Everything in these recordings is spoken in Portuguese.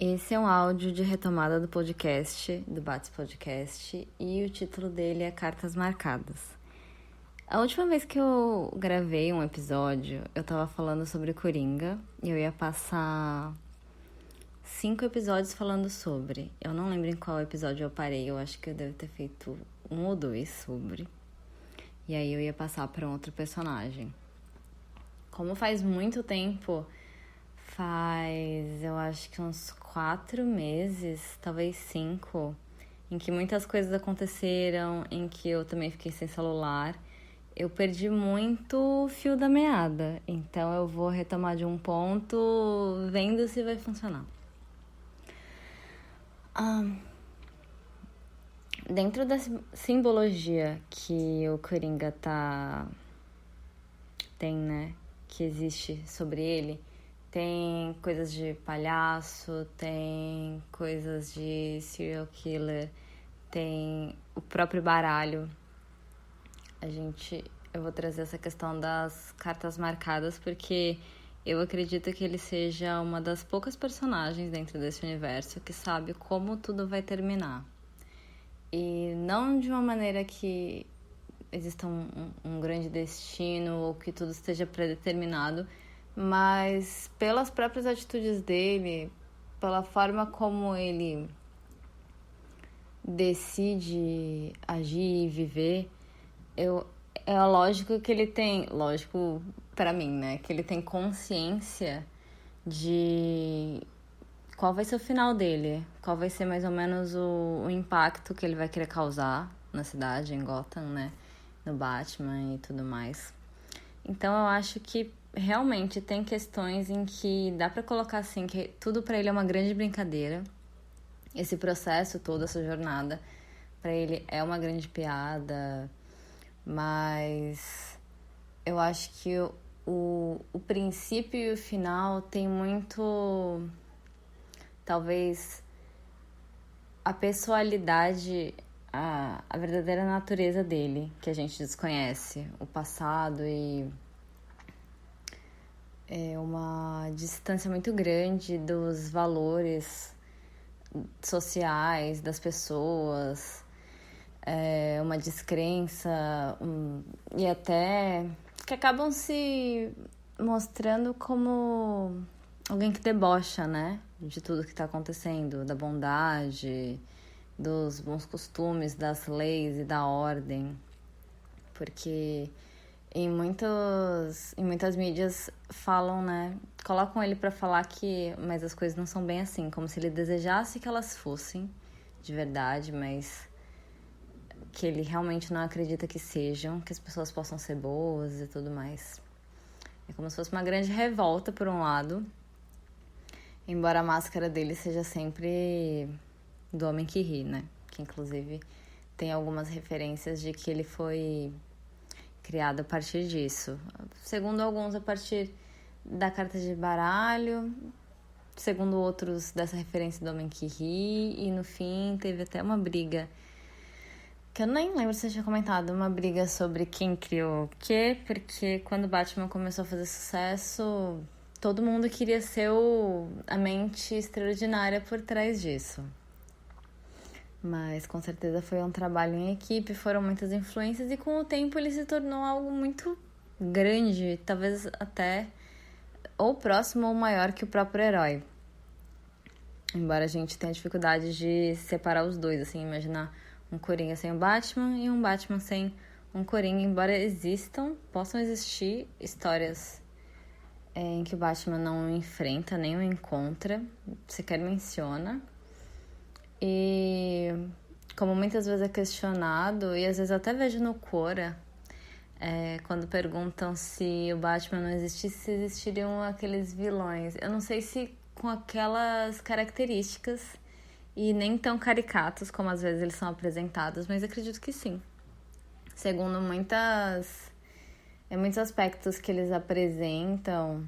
Esse é um áudio de retomada do podcast, do Bates Podcast, e o título dele é Cartas Marcadas. A última vez que eu gravei um episódio, eu tava falando sobre Coringa, e eu ia passar 5 episódios falando sobre. Eu não lembro em qual episódio eu parei, eu acho que eu devo ter feito 1 ou 2 sobre. E aí eu ia passar para um outro personagem. Como faz muito tempo, eu acho que uns 4 meses, talvez 5, em que muitas coisas aconteceram, em que eu também fiquei sem celular, eu perdi muito o fio da meada. Então eu vou retomar de um ponto, vendo se vai funcionar. Dentro da simbologia que o Coringa tem, né, que existe sobre ele, tem coisas de palhaço, tem coisas de serial killer, tem o próprio baralho. Eu vou trazer essa questão das cartas marcadas porque eu acredito que ele seja uma das poucas personagens dentro desse universo que sabe como tudo vai terminar. E não de uma maneira que exista um grande destino ou que tudo esteja predeterminado, mas pelas próprias atitudes dele, pela forma como ele decide agir e viver, é lógico que ele tem, lógico pra mim, né, que ele tem consciência de qual vai ser o final dele, qual vai ser mais ou menos o impacto que ele vai querer causar na cidade, em Gotham, né, no Batman e tudo mais. Então eu acho que realmente tem questões em que dá pra colocar assim, que tudo pra ele é uma grande brincadeira. Esse processo todo, essa jornada, pra ele é uma grande piada, mas eu acho que o princípio e o final tem muito, talvez, a pessoalidade, a verdadeira natureza dele, que a gente desconhece, o passado, e é uma distância muito grande dos valores sociais das pessoas, uma descrença, e até que acabam se mostrando como alguém que debocha, né, de tudo que tá acontecendo, da bondade, dos bons costumes, das leis e da ordem, porque em muitas mídias falam, né, colocam ele pra falar mas as coisas não são bem assim, como se ele desejasse que elas fossem de verdade, mas que ele realmente não acredita que sejam, que as pessoas possam ser boas e tudo mais. É como se fosse uma grande revolta por um lado, embora a máscara dele seja sempre do homem que ri, né, que inclusive tem algumas referências de que ele foi criado a partir disso. Segundo alguns, a partir da carta de baralho, segundo outros, dessa referência do homem que ri, e no fim teve até uma briga, que eu nem lembro se eu tinha comentado, uma briga sobre quem criou o quê, porque quando Batman começou a fazer sucesso, todo mundo queria ser a mente extraordinária por trás disso. Mas com certeza foi um trabalho em equipe, foram muitas influências e com o tempo ele se tornou algo muito grande, talvez até ou próximo ou maior que o próprio herói. Embora a gente tenha dificuldade de separar os dois, assim, imaginar um Coringa sem o Batman e um Batman sem um Coringa, embora possam existir histórias em que o Batman não o enfrenta, nem o encontra, sequer menciona. E como muitas vezes é questionado, e às vezes eu até vejo no Quora, quando perguntam se o Batman não existisse, se existiriam aqueles vilões. Eu não sei se com aquelas características e nem tão caricatos como às vezes eles são apresentados, mas acredito que sim. Segundo muitos aspectos que eles apresentam,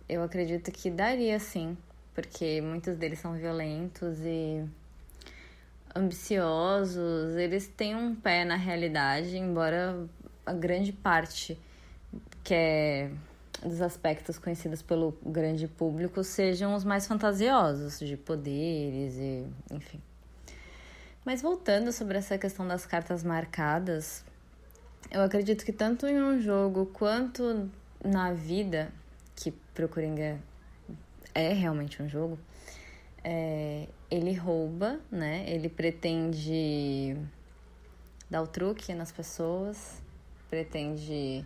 eu acredito que daria sim, porque muitos deles são violentos e ambiciosos, eles têm um pé na realidade, embora a grande parte que é dos aspectos conhecidos pelo grande público sejam os mais fantasiosos, de poderes e enfim. Mas voltando sobre essa questão das cartas marcadas, eu acredito que tanto em um jogo quanto na vida, que pro Coringa é realmente um jogo, ele rouba, né? Ele pretende dar o truque nas pessoas, pretende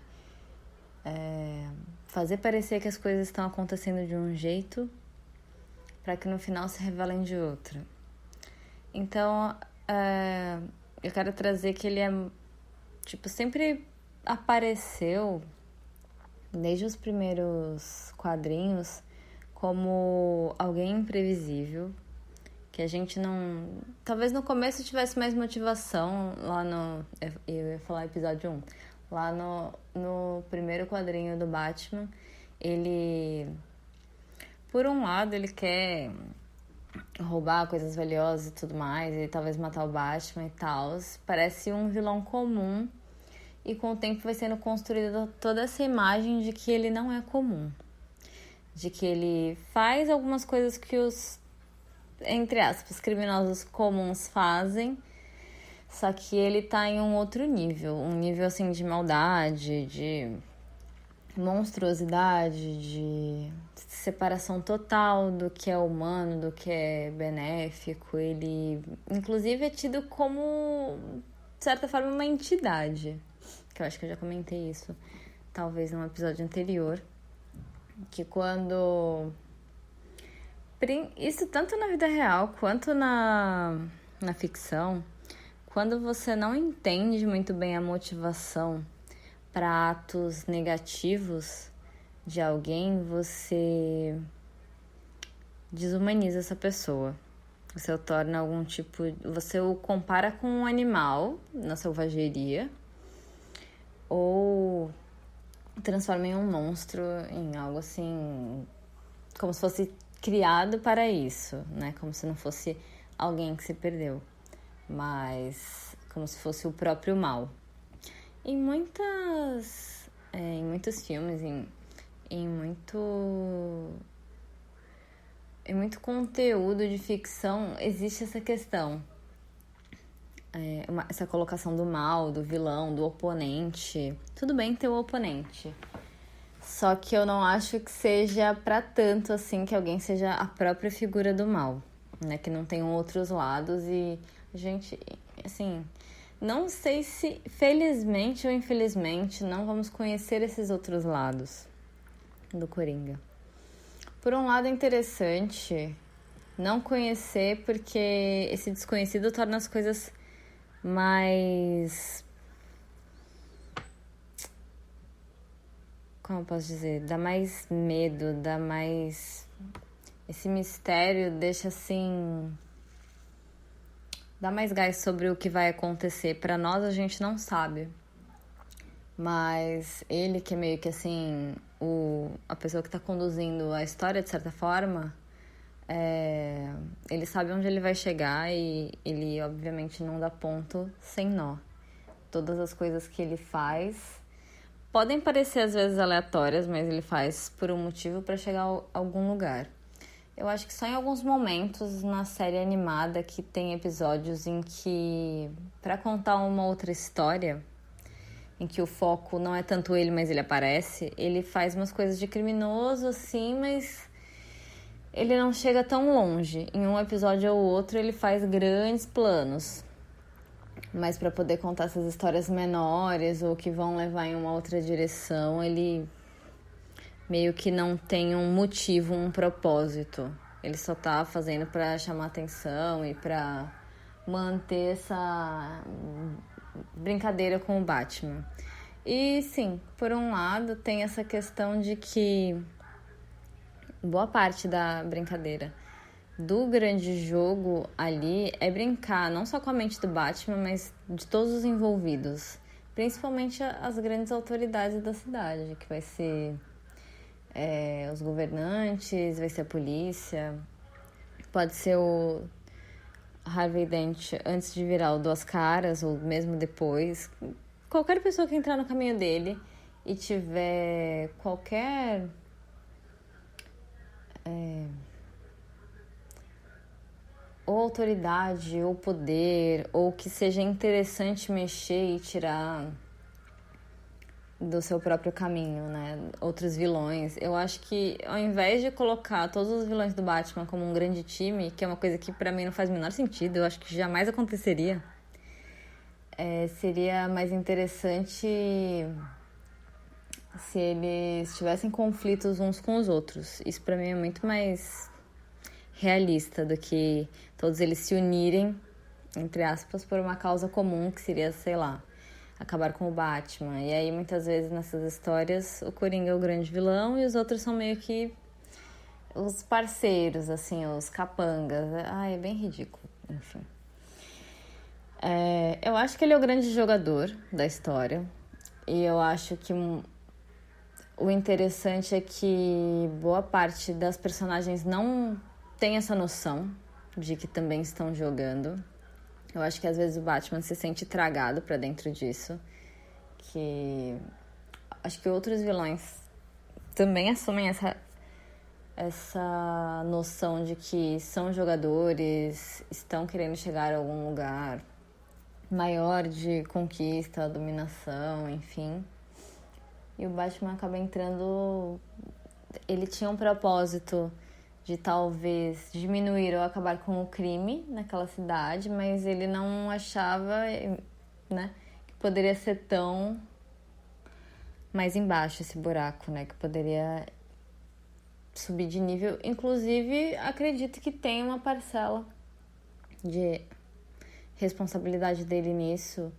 fazer parecer que as coisas estão acontecendo de um jeito para que no final se revelem de outro. Então, eu quero trazer que ele sempre apareceu, desde os primeiros quadrinhos, como alguém imprevisível, que a gente não... Talvez no começo tivesse mais motivação lá no... Eu ia falar episódio 1. Lá no primeiro quadrinho do Batman, ele... Por um lado, ele quer roubar coisas valiosas e tudo mais, e talvez matar o Batman e tal. Parece um vilão comum, e com o tempo vai sendo construída toda essa imagem de que ele não é comum. De que ele faz algumas coisas que os, entre aspas, criminosos comuns fazem, só que ele tá em um outro nível. Um nível, assim, de maldade, de monstruosidade, de separação total do que é humano, do que é benéfico. Ele, inclusive, é tido como, de certa forma, uma entidade. Que eu acho que eu já comentei isso, talvez num episódio anterior. Que quando... Isso tanto na vida real quanto na ficção, quando você não entende muito bem a motivação para atos negativos de alguém, você desumaniza essa pessoa. Você o torna algum tipo... Você o compara com um animal na selvageria, ou transforma em um monstro, em algo assim, como se fosse criado para isso, né? Como se não fosse alguém que se perdeu, mas como se fosse o próprio mal. Em muitos filmes, em muito conteúdo de ficção, existe essa questão. Essa colocação do mal, do vilão, do oponente. Tudo bem ter o oponente, só que eu não acho que seja pra tanto assim, que alguém seja a própria figura do mal, né? Que não tenham outros lados. E a gente, assim, não sei se felizmente ou infelizmente não vamos conhecer esses outros lados do Coringa. Por um lado é interessante não conhecer, porque esse desconhecido torna as coisas mais... Como eu posso dizer? Dá mais medo, dá mais... Esse mistério deixa assim... Dá mais gás sobre o que vai acontecer. Pra nós, a gente não sabe. Mas ele, que é meio que assim... a pessoa que tá conduzindo a história, de certa forma... ele sabe onde ele vai chegar, e ele obviamente não dá ponto sem nó. Todas as coisas que ele faz podem parecer às vezes aleatórias, mas ele faz por um motivo para chegar a algum lugar. Eu acho que só em alguns momentos na série animada que tem episódios em que, para contar uma outra história, em que o foco não é tanto ele, mas ele aparece, ele faz umas coisas de criminoso assim, mas ele não chega tão longe. Em um episódio ou outro ele faz grandes planos, mas para poder contar essas histórias menores ou que vão levar em uma outra direção, ele meio que não tem um motivo, um propósito. Ele só tá fazendo para chamar atenção e para manter essa brincadeira com o Batman. E sim, por um lado tem essa questão de que boa parte da brincadeira do grande jogo ali é brincar não só com a mente do Batman, mas de todos os envolvidos, principalmente as grandes autoridades da cidade, que vai ser os governantes, vai ser a polícia, pode ser o Harvey Dent antes de virar o Duas Caras, ou mesmo depois. Qualquer pessoa que entrar no caminho dele e tiver qualquer ou autoridade, ou poder, ou que seja interessante mexer e tirar do seu próprio caminho, né? Outros vilões. Eu acho que ao invés de colocar todos os vilões do Batman como um grande time, que é uma coisa que pra mim não faz o menor sentido, eu acho que jamais aconteceria, seria mais interessante se eles tivessem conflitos uns com os outros. Isso pra mim é muito mais realista do que todos eles se unirem, entre aspas, por uma causa comum, que seria, sei lá, acabar com o Batman. E aí, muitas vezes, nessas histórias, o Coringa é o grande vilão e os outros são meio que os parceiros, assim, os capangas. É bem ridículo, enfim. Eu acho que ele é o grande jogador da história. E eu acho que o interessante é que boa parte das personagens não tem essa noção de que também estão jogando. Eu acho que às vezes o Batman se sente tragado pra dentro disso. Que acho que outros vilões também assumem essa noção de que são jogadores, estão querendo chegar a algum lugar maior de conquista, dominação, enfim. E o Batman acaba entrando... Ele tinha um propósito de talvez diminuir ou acabar com o crime naquela cidade, mas ele não achava, né, que poderia ser tão mais embaixo esse buraco, né, que poderia subir de nível. Inclusive, acredito que tem uma parcela de responsabilidade dele nisso.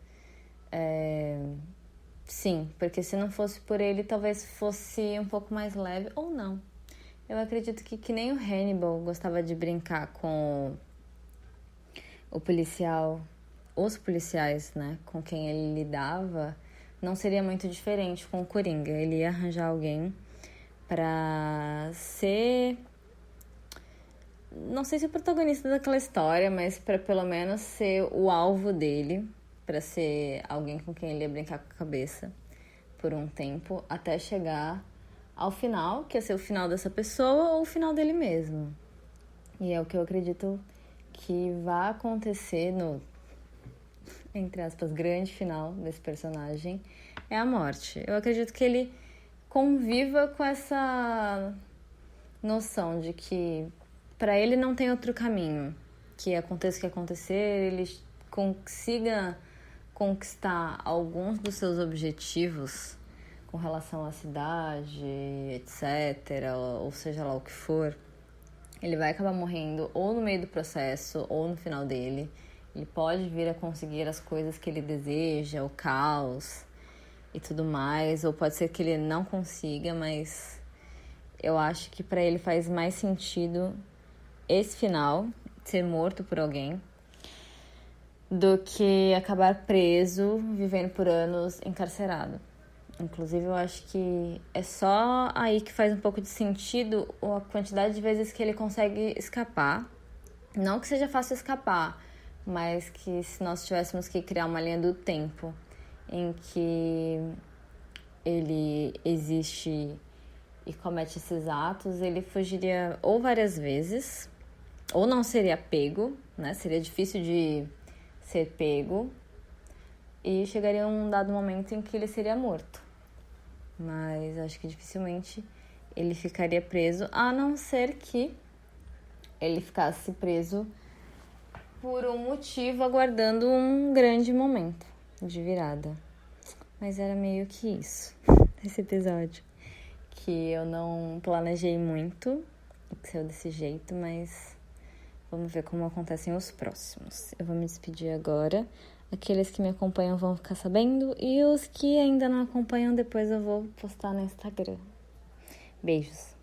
Sim, porque se não fosse por ele, talvez fosse um pouco mais leve, ou não. Eu acredito que nem o Hannibal gostava de brincar com o policial, os policiais, né, com quem ele lidava, não seria muito diferente com o Coringa. Ele ia arranjar alguém pra ser, não sei se o protagonista daquela história, mas pra pelo menos ser o alvo dele, pra ser alguém com quem ele ia brincar com a cabeça por um tempo, até chegar ao final, que ia ser o final dessa pessoa ou o final dele mesmo. E é o que eu acredito que vai acontecer no, entre aspas, grande final desse personagem, é a morte. Eu acredito que ele conviva com essa noção de que para ele não tem outro caminho, que aconteça o que acontecer, ele consiga conquistar alguns dos seus objetivos com relação à cidade, etc., ou seja lá o que for, ele vai acabar morrendo ou no meio do processo ou no final dele. Ele pode vir a conseguir as coisas que ele deseja, o caos e tudo mais, ou pode ser que ele não consiga, mas eu acho que para ele faz mais sentido esse final, ser morto por alguém, do que acabar preso, vivendo por anos encarcerado. Inclusive, eu acho que é só aí que faz um pouco de sentido a quantidade de vezes que ele consegue escapar. Não que seja fácil escapar, mas que se nós tivéssemos que criar uma linha do tempo em que ele existe e comete esses atos, ele fugiria ou várias vezes, ou não seria pego, né? Seria difícil de ser pego, e chegaria um dado momento em que ele seria morto. Mas acho que dificilmente ele ficaria preso, a não ser que ele ficasse preso por um motivo, aguardando um grande momento de virada. Mas era meio que isso, esse episódio. Que eu não planejei muito, que saiu desse jeito, mas vamos ver como acontecem os próximos. Eu vou me despedir agora. Aqueles que me acompanham vão ficar sabendo, e os que ainda não acompanham, depois eu vou postar no Instagram. Beijos!